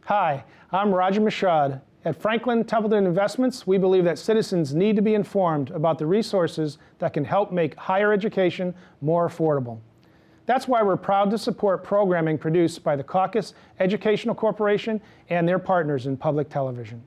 Hi, I'm Roger Michaud. At Franklin Templeton Investments, we believe that citizens need to be informed about the resources that can help make higher education more affordable. That's why we're proud to support programming produced by the Caucus Educational Corporation and their partners in public television.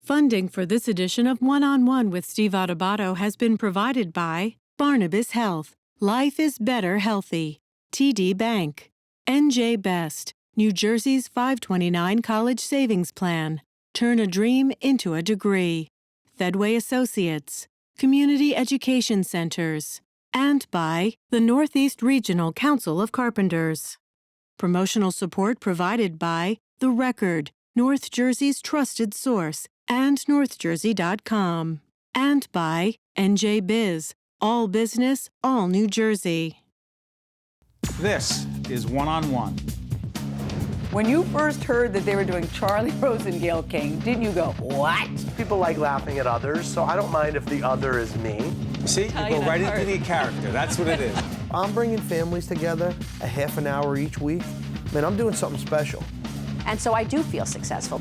Funding for this edition of One-on-One with Steve Adubato has been provided by Barnabas Health, Life is Better Healthy, TD Bank, NJ Best, New Jersey's 529 College Savings Plan, Turn a Dream into a Degree, Fedway Associates, Community Education Centers, and by the Northeast Regional Council of Carpenters. Promotional support provided by The Record, North Jersey's trusted source, and NorthJersey.com, and by NJ Biz, all business, all New Jersey. This is One-on-One. When you first heard that they were doing Charlie Rose and Gayle King, didn't you go, what? People like laughing at others, so I don't mind if the other is me. See, you go right into the character. That's what it is. I'm bringing families together a half an hour each week. Man, I'm doing something special. And so I do feel successful.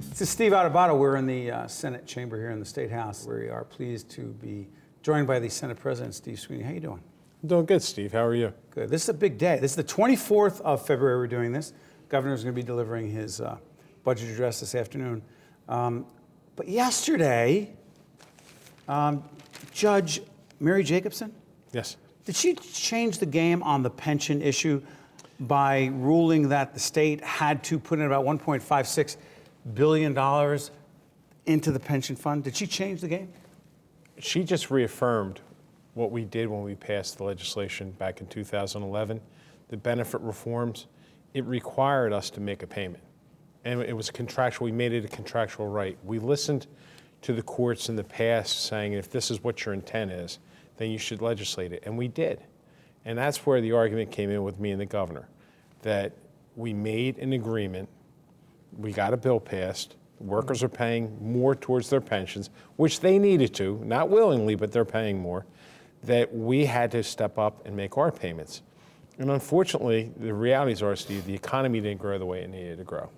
This is Steve Adubato. We're in the Senate chamber here in the State House. We are pleased to be joined by the Senate President, Steve Sweeney. How you doing? I'm doing good, Steve. How are you? Good. This is a big day. This is the 24th of February we're doing this. Governor's going to be delivering his budget address this afternoon. But yesterday, Judge Mary Jacobson? Yes. Did she change the game on the pension issue by ruling that the state had to put in about $1.56 billion into the pension fund? Did she change the game? She just reaffirmed what we did when we passed the legislation back in 2011, the benefit reforms. It required us to make a payment. And it was contractual. We made it a contractual right. We listened to the courts in the past saying, if this is what your intent is, then you should legislate it. And we did. And that's where the argument came in with me and the governor, that we made an agreement, we got a bill passed, workers are paying more towards their pensions, which they needed to, not willingly, but they're paying more, that we had to step up and make our payments. And unfortunately, the realities are, Steve, the economy didn't grow the way it needed to grow.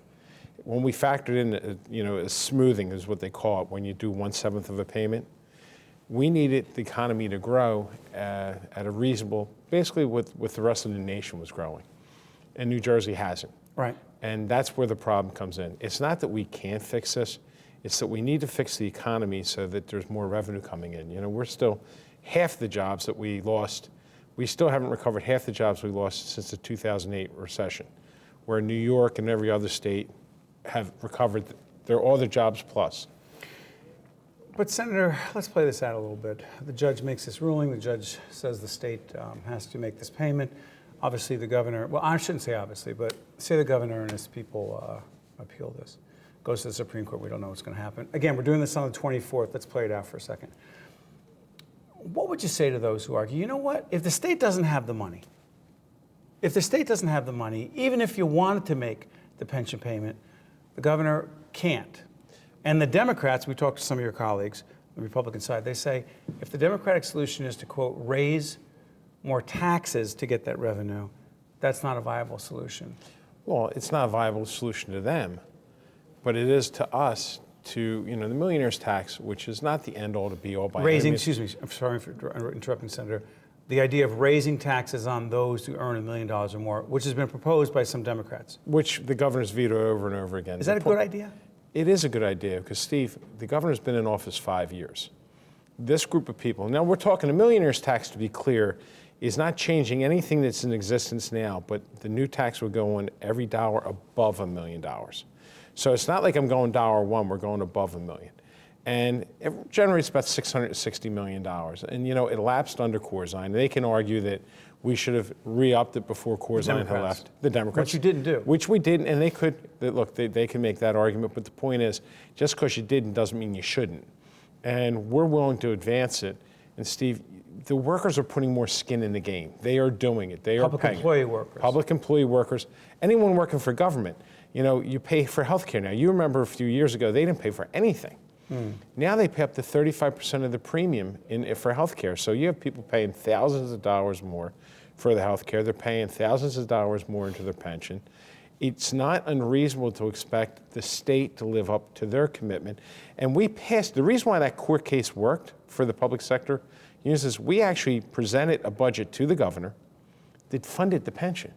When we factored in, smoothing is what they call it, when you do 1/7 of a payment, we needed the economy to grow at a reasonable, basically what the rest of the nation was growing. And New Jersey hasn't. Right. And that's where the problem comes in. It's not that we can't fix this, it's that we need to fix the economy so that there's more revenue coming in. We're still half the jobs that we lost. We still haven't recovered half the jobs we lost since the 2008 recession, where New York and every other state have recovered all their jobs plus. But Senator, let's play this out a little bit. The judge makes this ruling. The judge says the state has to make this payment. Obviously, the governor, well, I shouldn't say obviously, but say the governor and his people appeal this. Goes to the Supreme Court. We don't know what's going to happen. Again, we're doing this on the 24th. Let's play it out for a second. What would you say to those who argue, you know what, if the state doesn't have the money, even if you wanted to make the pension payment, the governor can't. And the Democrats, we talked to some of your colleagues, the Republican side, they say if the Democratic solution is to, quote, raise more taxes to get that revenue, that's not a viable solution. Well, it's not a viable solution to them, but it is to us to, the millionaire's tax, which is not the end all to be all by raising, excuse me, I'm sorry for interrupting, Senator. The idea of raising taxes on those who earn $1 million or more, which has been proposed by some Democrats. Which the governor's vetoed over and over again. Is that a good idea? It is a good idea because, Steve, the governor's been in office 5 years. This group of people, now we're talking a millionaire's tax, to be clear, is not changing anything that's in existence now, but the new tax would go on every dollar above $1 million. So it's not like I'm going $1, we're going above $1 million. And it generates about $660 million. And, it lapsed under Corzine. They can argue that we should have re-upped it before Corzine had left. The Democrats. Which you didn't do. Which we didn't, and they could, look, they can make that argument, but the point is, just because you didn't doesn't mean you shouldn't. And we're willing to advance it. And Steve, the workers are putting more skin in the game. They are doing it. They are paying. Public employee workers. Public employee workers. Anyone working for government. You pay for health care now. You remember a few years ago, they didn't pay for anything. Now they pay up to 35% of the premium for health care. So you have people paying thousands of dollars more for the health care. They're paying thousands of dollars more into their pension. It's not unreasonable to expect the state to live up to their commitment. And we passed, the reason why that court case worked for the public sector is we actually presented a budget to the governor that funded the pension.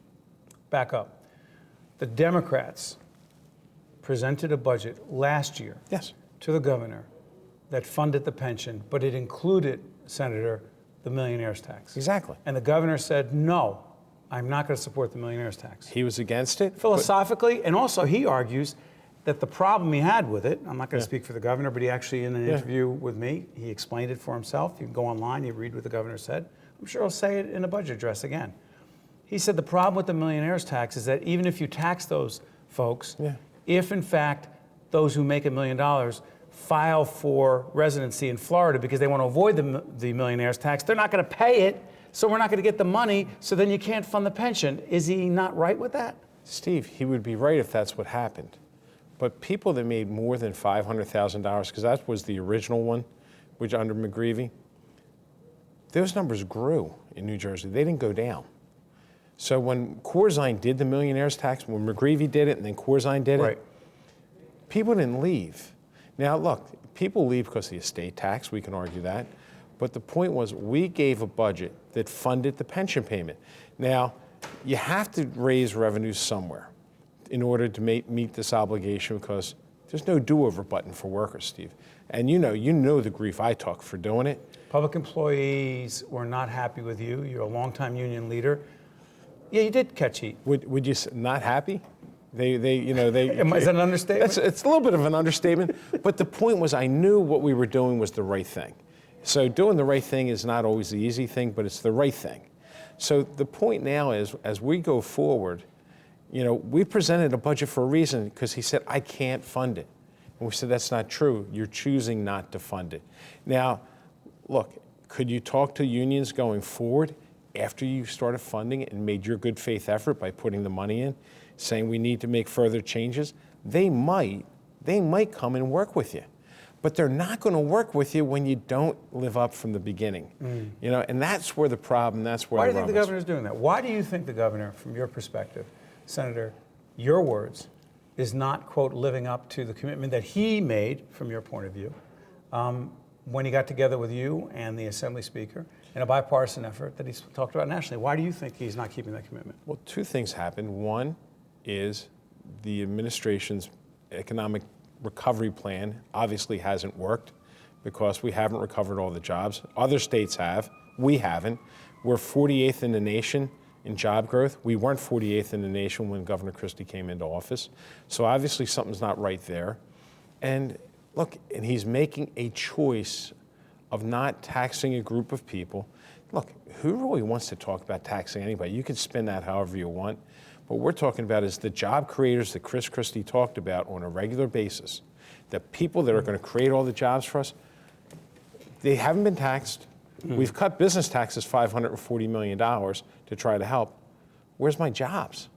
Back up. The Democrats presented a budget last year Yes. to the governor that funded the pension, but it included, Senator, the millionaire's tax. Exactly. And the governor said, no, I'm not going to support the millionaire's tax. He was against it. Philosophically, and also he argues that the problem he had with it, I'm not going to speak for the governor, but he actually, in an interview with me, he explained it for himself. You can go online, you read what the governor said. I'm sure he'll say it in a budget address again. He said the problem with the millionaire's tax is that even if you tax those folks, if in fact those who make $1 million file for residency in Florida because they want to avoid the millionaire's tax, they're not going to pay it, so we're not going to get the money, so then you can't fund the pension. Is he not right with that? Steve, he would be right if that's what happened. But people that made more than $500,000, because that was the original one, which under McGreevey, those numbers grew in New Jersey. They didn't go down. So when Corzine did the millionaire's tax, when McGreevey did it and then Corzine did it, people didn't leave. Now, look, people leave because of the estate tax. We can argue that. But the point was we gave a budget that funded the pension payment. Now, you have to raise revenues somewhere in order to meet this obligation because there's no do-over button for workers, Steve. And you know the grief I took for doing it. Public employees were not happy with you. You're a longtime union leader. Yeah, you did catch heat. Would you say not happy? Is that an understatement? It's a little bit of an understatement. But the point was I knew what we were doing was the right thing. So doing the right thing is not always the easy thing, but it's the right thing. So the point now is, as we go forward, we presented a budget for a reason because he said, I can't fund it. And we said, that's not true. You're choosing not to fund it. Now, look, could you talk to unions going forward after you started funding it and made your good faith effort by putting the money in, saying we need to make further changes? They might come and work with you. But they're not going to work with you when you don't live up from the beginning. And that's where the problem, that's where Why the do you think the governor's doing that? Why do you think the governor, from your perspective, Senator, your words, is not, quote, living up to the commitment that he made, from your point of view, when he got together with you and the Assembly Speaker in a bipartisan effort that he's talked about nationally? Why do you think he's not keeping that commitment? Well, two things happened. One is the administration's economic recovery plan obviously hasn't worked because we haven't recovered all the jobs. Other states have. We haven't. We're 48th in the nation in job growth. We weren't 48th in the nation when Governor Christie came into office. So obviously something's not right there. And look, and he's making a choice of not taxing a group of people. Look, who really wants to talk about taxing anybody? You can spin that however you want. What we're talking about is the job creators that Chris Christie talked about on a regular basis, the people that are going to create all the jobs for us, they haven't been taxed. We've cut business taxes $540 million to try to help. Where's my jobs?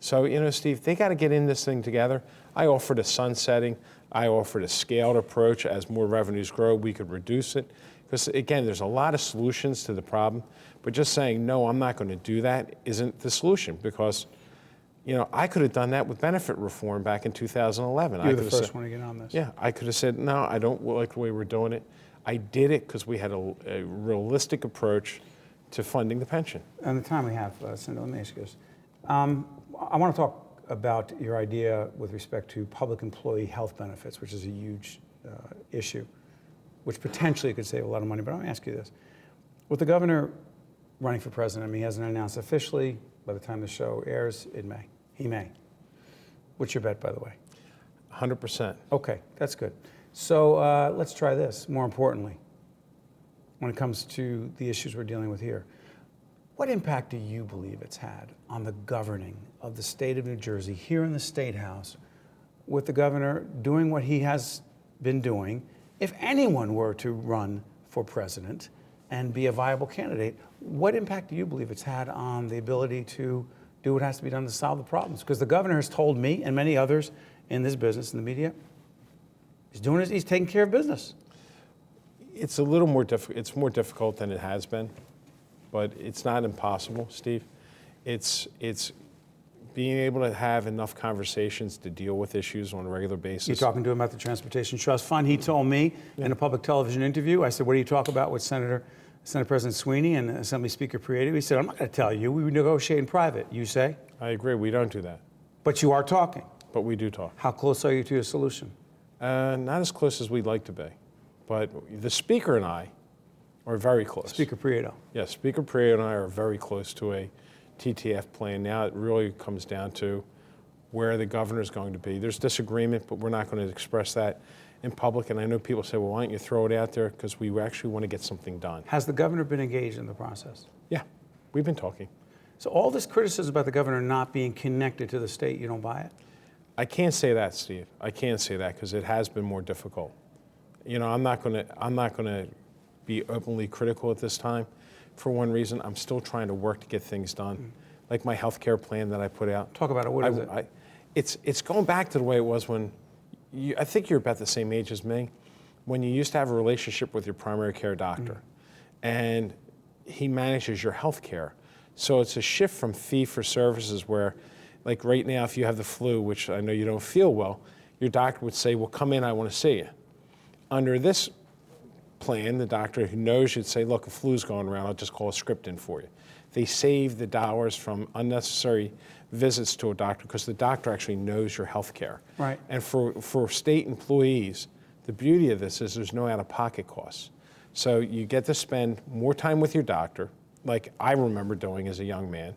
So, Steve, they got to get in this thing together. I offered a sunsetting. I offered a scaled approach. As more revenues grow, we could reduce it. Because, again, there's a lot of solutions to the problem. But just saying, no, I'm not going to do that isn't the solution. Because, I could have done that with benefit reform back in 2011. You're the first one to get on this. Yeah, I could have said, no, I don't like the way we're doing it. I did it because we had a realistic approach to funding the pension. And the time we have, Senator, let me ask you this. I want to talk about your idea with respect to public employee health benefits, which is a huge issue, which potentially could save a lot of money. But I want to ask you this. With the governor running for president, he hasn't announced officially. By the time the show airs, he may. What's your bet, by the way? 100%. Okay, that's good. So let's try this. More importantly, when it comes to the issues we're dealing with here, what impact do you believe it's had on the governing of the state of New Jersey here in the State House, with the governor doing what he has been doing? If anyone were to run for president and be a viable candidate, what impact do you believe it's had on the ability to do what has to be done to solve the problems? Because the governor has told me and many others in this business, in the media, He's taking care of business. It's a little more difficult. It's more difficult than it has been, but it's not impossible, Steve. It's being able to have enough conversations to deal with issues on a regular basis. You're talking to him about the Transportation Trust Fund. He told me in a public television interview, I said, what do you talk about with Senate President Sweeney and Assembly Speaker Prieto? He said, I'm not going to tell you. We negotiate in private. You say? I agree. We don't do that. But you are talking. But we do talk. How close are you to a solution? Not as close as we'd like to be. But the Speaker and I are very close. Speaker Prieto. Yes, Speaker Prieto and I are very close to a TTF plan. Now it really comes down to where the governor is going to be. There's disagreement, but we're not going to express that in public. And I know people say, well, why don't you throw it out there? Because we actually want to get something done. Has the governor been engaged in the process? Yeah, we've been talking. So all this criticism about the governor not being connected to the state, you don't buy it? I can't say that, Steve. I can't say that because it has been more difficult. You know, I'm not going to be openly critical at this time. For one reason, I'm still trying to work to get things done, like my health care plan that I put out. Talk about it. What is it? It's going back to the way it was when I think you're about the same age as me, when you used to have a relationship with your primary care doctor, and he manages your health care. So it's a shift from fee for services where, like right now, if you have the flu, which I know you don't feel well, your doctor would say, well, come in, I want to see you. Under this plan, the doctor who knows you'd say, look, a flu's going around, I'll just call a script in for you. They save the dollars from unnecessary visits to a doctor because the doctor actually knows your health care. Right. And for state employees, the beauty of this is there's no out-of-pocket costs. So you get to spend more time with your doctor, like I remember doing as a young man.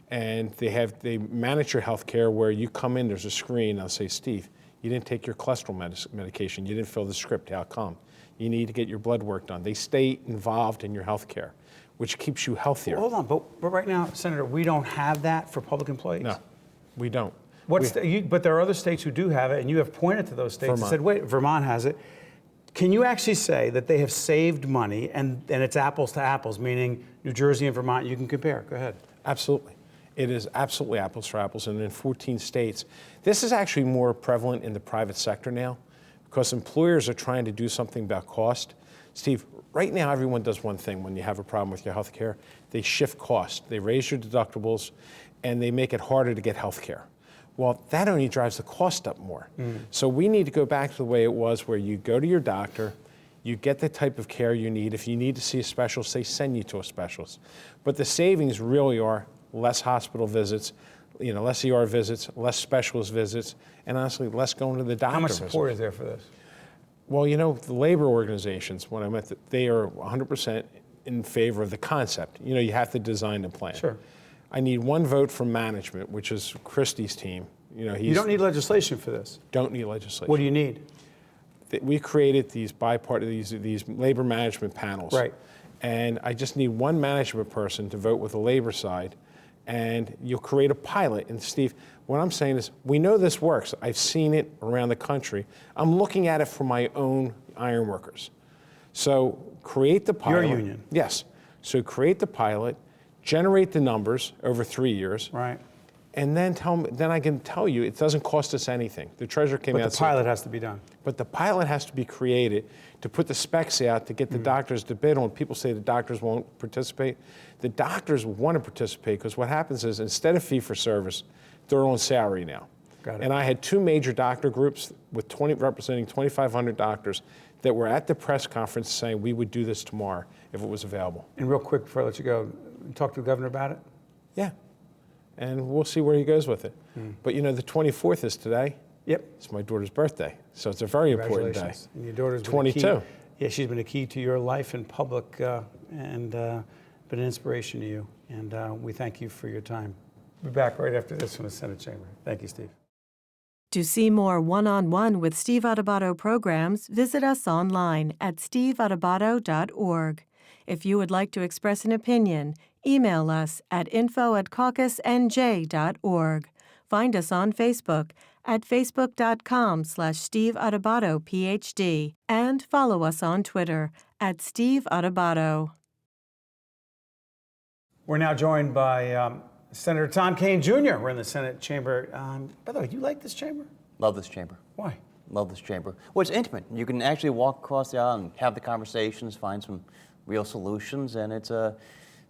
And they manage your health care where you come in, there's a screen, they'll say, Steve, you didn't take your cholesterol medication, you didn't fill the script, how come? You need to get your blood work done. They stay involved in your health care, which keeps you healthier. Well, hold on, but right now, Senator, we don't have that for public employees. No, we don't. But there are other states who do have it, and you have pointed to those states and Vermont. said, wait, Vermont has it. Can you actually say that they have saved money and it's apples to apples, meaning New Jersey and Vermont, you can compare? Go ahead. Absolutely. It is absolutely apples for apples, and in 14 states. This is actually more prevalent in the private sector now because employers are trying to do something about cost. Steve, right now everyone does one thing when you have a problem with your health care. They shift cost. They raise your deductibles, and they make it harder to get health care. Well, that only drives the cost up more. So we need to go back to the way it was where you go to your doctor, you get the type of care you need. If you need to see a specialist, they send you to a specialist. But the savings really are less hospital visits, less ER visits, less specialist visits, and honestly, less going to the doctor. How much visits. support is there for this? Well, the labor organizations, when I met, they are 100% in favor of the concept. You have to design the plan. Sure. I need one vote from management, which is Christie's team. You don't need legislation for this. Don't need legislation. What do you need? We created these these labor management panels. Right. And I just need one management person to vote with the labor side, and you'll create a pilot. And Steve, what I'm saying is, we know this works. I've seen it around the country. I'm looking at it for my own ironworkers. So create the pilot. Your union. Yes. So create the pilot, generate the numbers over 3 years. Right. And then I can tell you it doesn't cost us anything. The treasurer came out. But the pilot has to be done. But the pilot has to be created to put the specs out to get the doctors to bid on. People say the doctors won't participate. The doctors want to participate because what happens is instead of fee for service, they're on salary now. Got it. And I had two major doctor groups with representing 2,500 doctors that were at the press conference saying we would do this tomorrow if it was available. And real quick before I let you go, talk to the governor about it? Yeah. And we'll see where he goes with it. But the 24th is today. Yep. It's my daughter's birthday, so it's a very important day. Congratulations. And your daughter's been 22. a key. Yeah, she's been a key to your life in public and been an inspiration to you. And we thank you for your time. We'll be back right after this from the Senate chamber. Thank you, Steve. To see more one-on-one with Steve Adubato programs, visit us online at steveadubato.org. If you would like to express an opinion, email us at info@caucusnj.org. Find us on Facebook at facebook.com/Steve Adubato, PhD, and follow us on Twitter at Steve Adubato. We're now joined by Senator Tom Kean Jr. We're in the Senate chamber. By the way, do you like this chamber? Love this chamber. Why? Love this chamber. Well, it's intimate. You can actually walk across the aisle and have the conversations, find some real solutions, and it's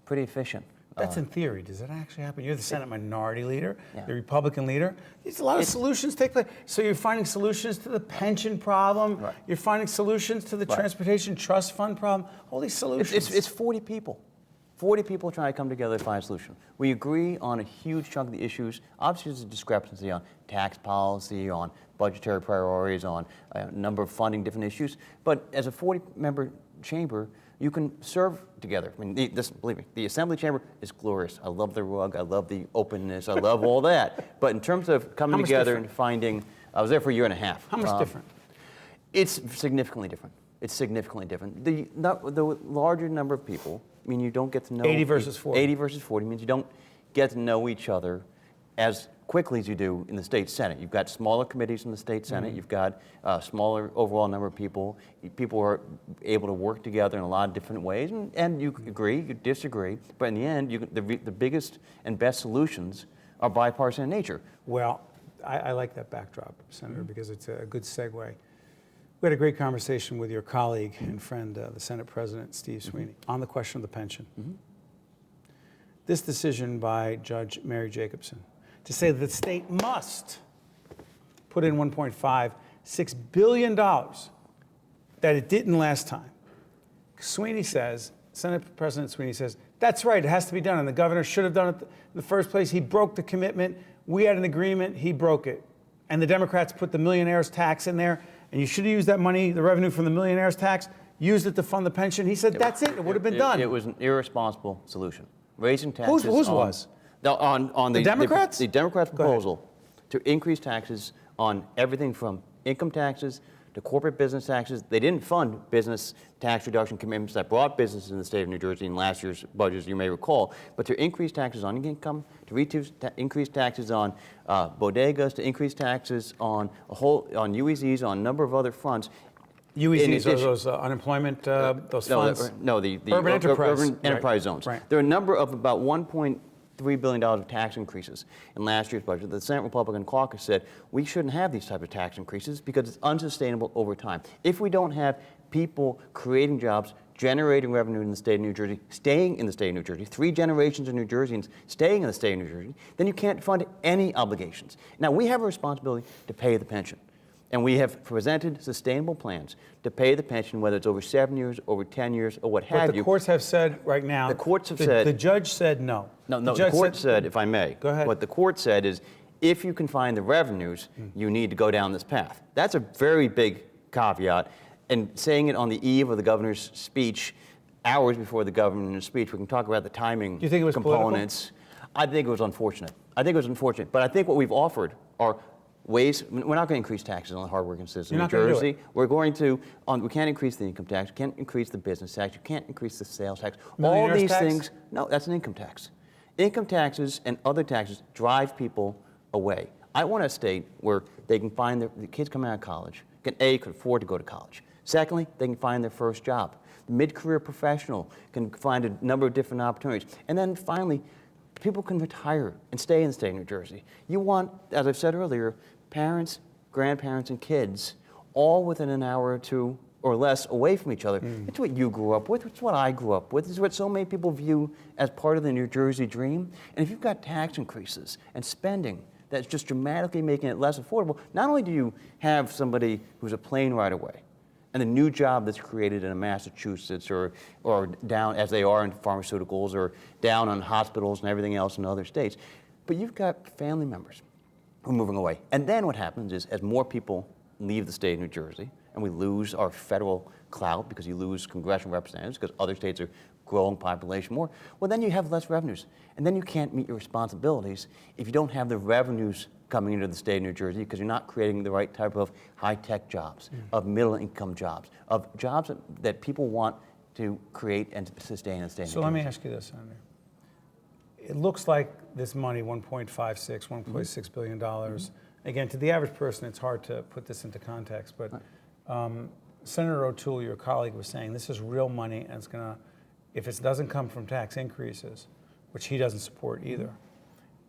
pretty efficient. That's in theory. Does that actually happen? You're the Senate Minority Leader, Yeah. the Republican leader. There's a lot of solutions take place. So you're finding solutions to the pension problem. Right. You're finding solutions to the Right. Transportation Trust Fund problem. All these solutions. It's 40 people. 40 people trying to come together to find a solution. We agree on a huge chunk of the issues. Obviously, there's a discrepancy on tax policy, on budgetary priorities, on a number of funding different issues. But as a 40-member chamber, you can serve together. I mean, believe me, the Assembly chamber is glorious. I love the rug. I love the openness. I love all that. But in terms of coming together different? and finding, I was there for a year and a half. How much different? It's significantly different. It's significantly different. The larger number of people, I mean, you don't get to know 80 versus 40. 80 versus 40 means you don't get to know each other as quickly as you do in the state Senate. You've got smaller committees in the state Senate. You've got a smaller overall number of people. People are able to work together in a lot of different ways, and you agree, you disagree, but in the end, the biggest and best solutions are bipartisan in nature. Well, I like that backdrop, Senator, because it's a good segue. We had a great conversation with your colleague and friend, the Senate President, Steve Sweeney, on the question of the pension. This decision by Judge Mary Jacobson to say that the state must put in $1.56 billion that it didn't last time. Sweeney says, Senate President Sweeney says, that's right, it has to be done, and the governor should have done it in the first place. He broke the commitment. We had an agreement, he broke it. And the Democrats put the millionaire's tax in there, and you should have used that money, the revenue from the millionaire's tax, used it to fund the pension. He said, that's it, it would have been done. It was an irresponsible solution. Raising taxes. Whose was? On The Democrats? The Democrats' Go ahead. proposal to increase taxes on everything from income taxes to corporate business taxes. They didn't fund business tax reduction commitments that brought businesses in the state of New Jersey in last year's budget, as you may recall. But to increase taxes on income, to increase taxes on bodegas, to increase taxes on UEZs, on a number of other fronts. UEZs are those unemployment, those funds? No, the Urban enterprise. urban enterprise zones. Right. There are a number of about $1.3 billion of tax increases in last year's budget. The Senate Republican caucus said we shouldn't have these types of tax increases because it's unsustainable over time. If we don't have people creating jobs, generating revenue in the state of New Jersey, staying in the state of New Jersey, 3 generations of New Jerseyans staying in the state of New Jersey, then you can't fund any obligations. Now, we have a responsibility to pay the pension. And we have presented sustainable plans to pay the pension, whether it's over 7 years, over 10 years, or what have you. But the courts have said right now. The courts have said. The judge said no. No, the court said, if I may. Go ahead. What the court said is, if you can find the revenues, you need to go down this path. That's a very big caveat. And saying it on the eve of the governor's speech, hours before the governor's speech, we can talk about the timing. Do you think it was components. I think it was unfortunate. But I think what we've offered are ways. We're not going to increase taxes on the hardworking citizens in New Jersey. We're going to. We can't increase the income tax. We can't increase the business tax. You can't increase the sales tax. All these things. No, that's an income tax. Income taxes and other taxes drive people away. I want a state where they can find the kids coming out of college can afford to go to college. Secondly, they can find their first job. The mid-career professional can find a number of different opportunities. And then finally, people can retire and stay in the state of New Jersey. You want, as I've said earlier, parents, grandparents, and kids all within an hour or two or less away from each other. It's what you grew up with. It's what I grew up with. It's what so many people view as part of the New Jersey dream. And if you've got tax increases and spending that's just dramatically making it less affordable, not only do you have somebody who's a plane ride away, and the new job that's created in Massachusetts or down, as they are in pharmaceuticals, or down on hospitals and everything else in other states, but you've got family members who are moving away. And then what happens is, as more people leave the state of New Jersey, and we lose our federal clout because you lose congressional representatives because other states are growing population more, well, then you have less revenues. And then you can't meet your responsibilities if you don't have the revenues coming into the state of New Jersey, because you're not creating the right type of high-tech jobs, of middle-income jobs, of jobs that people want to create and sustain in the state of New Jersey. So let me ask you this, Senator. It looks like this money, $1.6 billion. Again, to the average person, it's hard to put this into context, but Senator O'Toole, your colleague, was saying this is real money, and it's going to, if it doesn't come from tax increases, which he doesn't support either,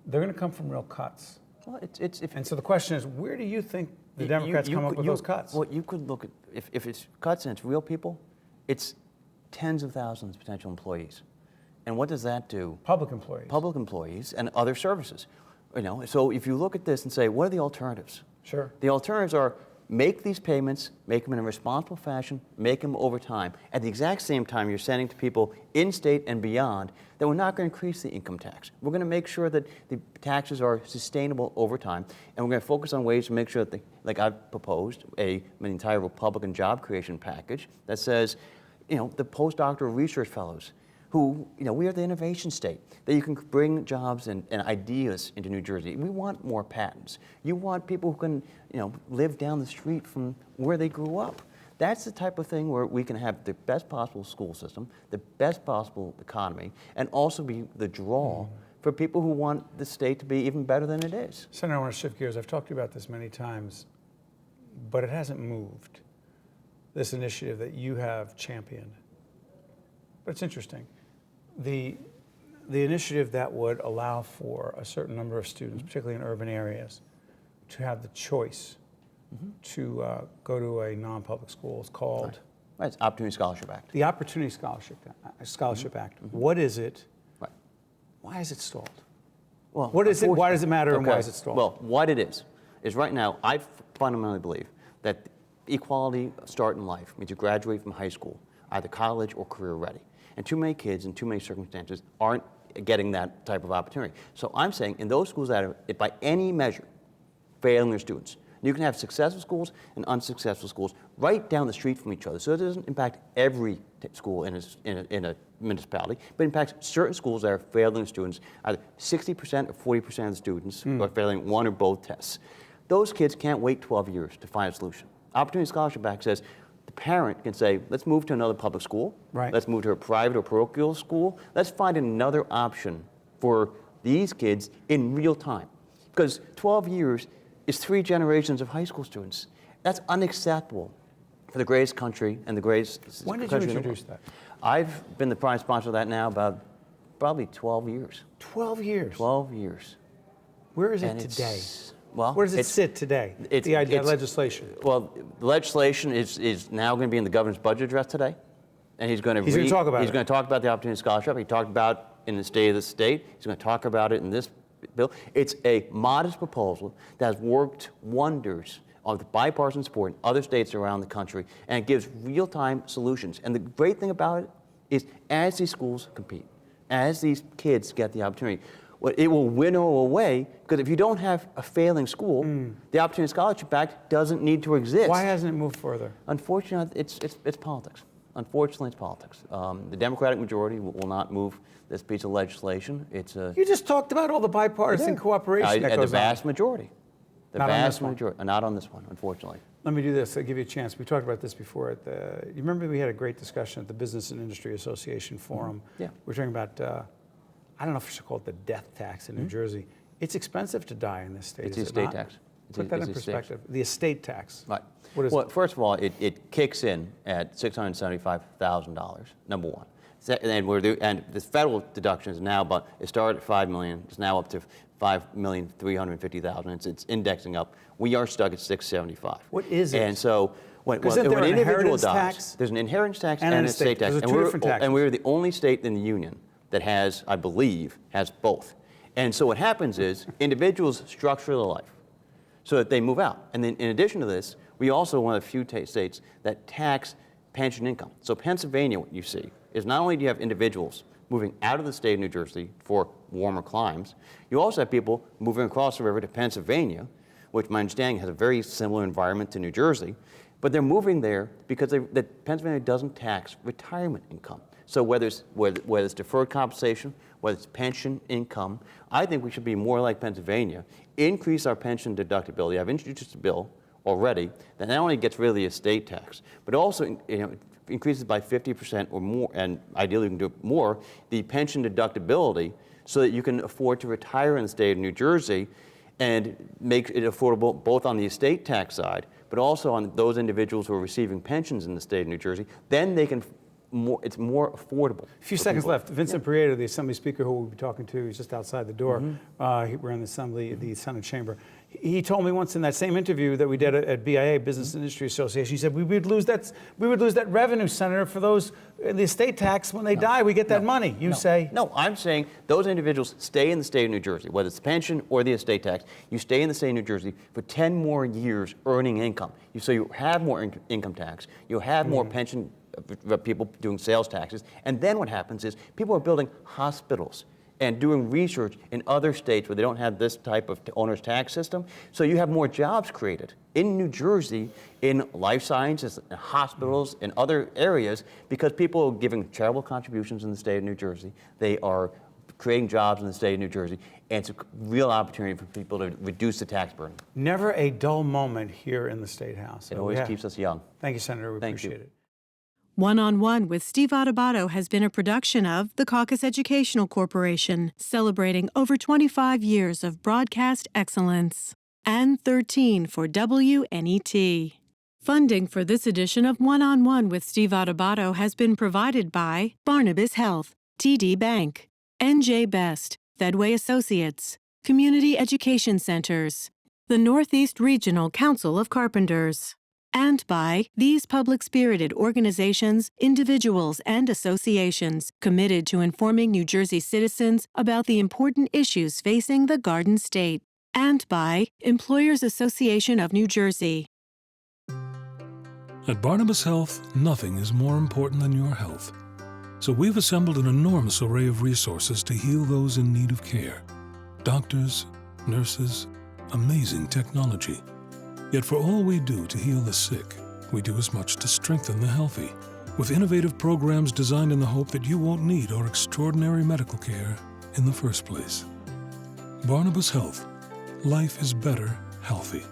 they're going to come from real cuts. Well, and so the question is, where do you think the Democrats come up with those cuts. Well, you could look at, if it's cuts and it's real people, it's tens of thousands of potential employees. And what does that do? Public employees. Public employees and other services. So if you look at this and say, what are the alternatives? Sure. The alternatives are make these payments, make them in a responsible fashion, make them over time. At the exact same time, you're sending to people in state and beyond that we're not going to increase the income tax. We're going to make sure that the taxes are sustainable over time, and we're going to focus on ways to make sure that, like I've proposed, an entire Republican job creation package that says, the postdoctoral research fellows, who, we are the innovation state, that you can bring jobs and ideas into New Jersey. We want more patents. You want people who can, live down the street from where they grew up. That's the type of thing where we can have the best possible school system, the best possible economy, and also be the draw for people who want the state to be even better than it is. Senator, I want to shift gears. I've talked to you about this many times, but it hasn't moved, this initiative that you have championed. But it's interesting. The initiative that would allow for a certain number of students, particularly in urban areas, to have the choice to go to a non-public school is called? Right, it's Opportunity Scholarship Act. The Opportunity Scholarship Act. What is it? Right. Why is it stalled? Well, What is it? Why does it matter, and why is it stalled? Well, what it is right now, I fundamentally believe that equality start in life means you graduate from high school, either college or career ready. And too many kids in too many circumstances aren't getting that type of opportunity. So I'm saying in those schools that are, by any measure, failing their students, you can have successful schools and unsuccessful schools right down the street from each other. So it doesn't impact every school in a municipality, but impacts certain schools that are failing students. Either 60% or 40% of the students are failing one or both tests. Those kids can't wait 12 years to find a solution. Opportunity Scholarship Act says the parent can say, let's move to another public school. Right. Let's move to a private or parochial school. Let's find another option for these kids in real time. Because 12 years is 3 generations of high school students. That's unacceptable for the greatest country and the greatest When did you country in the introduce world. that? I've been the prime sponsor of that now about probably 12 years. 12 years. 12 years. Where is it And today? it's- Well, Where does it it's- sit today? it's- The idea of it's- legislation. Well, the legislation is now going to be in the governor's budget address today, and he's going to He's gonna talk about He's it. going to talk about the Opportunity Scholarship. He talked about in the State of the State. He's going to talk about it in this bill. It's a modest proposal that has worked wonders on the bipartisan support in other states around the country, and it gives real-time solutions. And the great thing about it is, as these schools compete, as these kids get the opportunity, it will winnow away, because if you don't have a failing school, the Opportunity Scholarship Act doesn't need to exist. Why hasn't it moved further? Unfortunately, it's politics. Unfortunately, it's politics. The Democratic majority will not move this piece of legislation. It's a You just talked about all the bipartisan cooperation that the goes vast on. majority. The Not on vast this one. majority. Not on this one, unfortunately. Let me do this. I'll give you a chance. We talked about this before. You remember we had a great discussion at the Business and Industry Association Forum. Yeah. We're talking about, I don't know if we should call it the death tax in New Jersey. It's expensive to die in this state, It's is the it estate not? tax. Put that in It's the estate tax. perspective. The estate tax. Right. What is well, it? first of all, it kicks in at $675,000, number one. And the federal deduction is now it started at $5 million. It's now up to $5,350,000. It's indexing up. We are stuck at $675,000. What is it? And so when Isn't there an an individual inheritance dies, tax? there's an inheritance tax And and an an estate estate. tax. Those are And two different taxes. And we're the only state in the union that has, I believe, has both. And so what happens is individuals structure their life so that they move out. And then in addition to this, we also are one of the few states that tax pension income. So Pennsylvania, what you see, is not only do you have individuals moving out of the state of New Jersey for warmer climes, you also have people moving across the river to Pennsylvania, which my understanding has a very similar environment to New Jersey, but they're moving there because Pennsylvania doesn't tax retirement income. So whether it's deferred compensation, whether it's pension income, I think we should be more like Pennsylvania, increase our pension deductibility. I've introduced a bill already that not only gets rid of the estate tax, but also increases by 50% or more, and ideally we can do more, the pension deductibility so that you can afford to retire in the state of New Jersey and make it affordable both on the estate tax side, but also on those individuals who are receiving pensions in the state of New Jersey. Then they can it's more affordable. A few seconds left. Vincent Prieto, the Assembly Speaker who we'll be talking to, he's just outside the door. We're in the Assembly, the Senate chamber. He told me once in that same interview that we did at BIA, Business Industry Association, he said we would lose that revenue, Senator, for those the estate tax when they die. We get that money. You say no. I'm saying those individuals stay in the state of New Jersey, whether it's the pension or the estate tax. You stay in the state of New Jersey for 10 more years earning income. So you have more income tax. You have more pension. People doing sales taxes, and then what happens is people are building hospitals and doing research in other states where they don't have this type of owner's tax system. So you have more jobs created in New Jersey in life sciences, in hospitals, in other areas, because people are giving charitable contributions in the state of New Jersey. They are creating jobs in the state of New Jersey, and it's a real opportunity for people to reduce the tax burden. Never a dull moment here in the State House. It always keeps us young. Thank you, Senator. We appreciate it. One-on-One with Steve Adubato has been a production of the Caucus Educational Corporation, celebrating over 25 years of broadcast excellence, and 13 for WNET. Funding for this edition of One-on-One with Steve Adubato has been provided by Barnabas Health, TD Bank, NJ Best, Fedway Associates, Community Education Centers, the Northeast Regional Council of Carpenters, and by these public-spirited organizations, individuals, and associations committed to informing New Jersey citizens about the important issues facing the Garden State, and by Employers Association of New Jersey. At Barnabas Health, nothing is more important than your health. So we've assembled an enormous array of resources to heal those in need of care. Doctors, nurses, amazing technology. Yet for all we do to heal the sick, we do as much to strengthen the healthy, with innovative programs designed in the hope that you won't need our extraordinary medical care in the first place. Barnabas Health. Life is better healthy.